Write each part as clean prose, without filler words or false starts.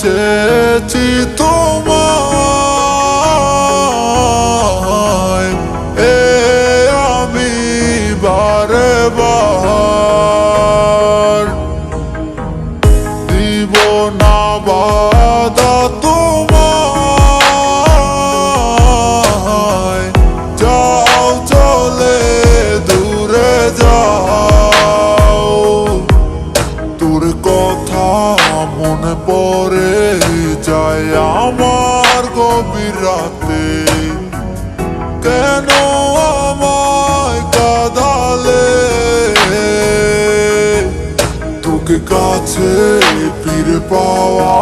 চেয়েছি তোমায়, আমি বারে বার দিব না বাধা তোমায়, যাও চলে দূরে যাও। তোর কথা মনে পড়ে যায় আমার গভীর রাতে, কেন আমায় কাঁদালে? তোকে কাছে ফিরে পাওয়া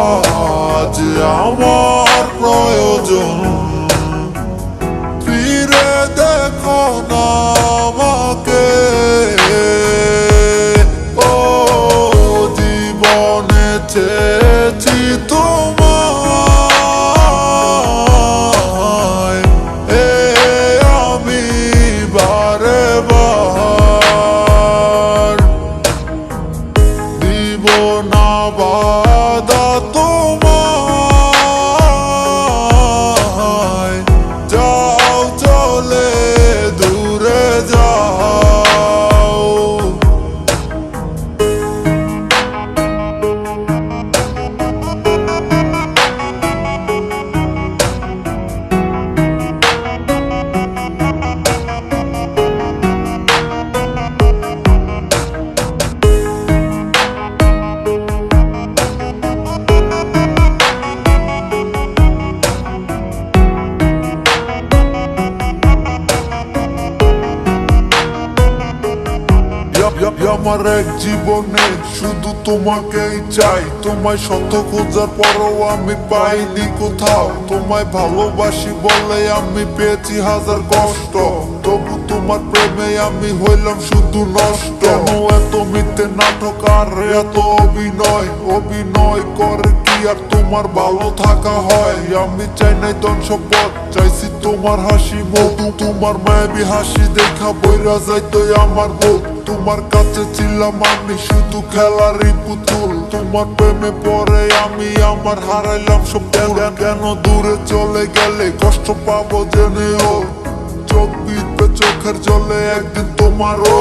যে আমার প্রয়োজন, ফিরে দেখো না আমাকে। ও জীবনে চেয়েছি তোমায়, আমি বারে বার দিব না বাধা তোমায়, যাও চলে দূরে যাও। আমার এক জীবনে শুধু তোমাকেই চাই, তোমায় শত খোঁজার পরও আমি পাইনি কোথাও। তোমায় ভালোবাসি বলে আমি পেয়েছি হাজার কষ্ট, তবু তোমার প্রেমে আমি হইলাম শুধু নষ্ট। কেন এত মিথ্যে নাটক আর এত অভিনয়, অভিনয় করে কি আর তোমার ভালো থাকা হয়? আমি চাই নাই ধন সম্পদ, চাইছি তোমার হাসি মুখ। তোমার মায়াবী হাসি দেখা বইরা যাইতো আমার বুক। তোমার কাছে ছিলাম আমি শুধু খেলারই পুতুল, তোমার প্রেমে পড়ে আমি আমার হারাইলাম সব। কেন দূরে চলে গেলে কষ্ট পাবো জেনেও, চোখ বিঁধবে চোখের জলে একদিন তোমারও।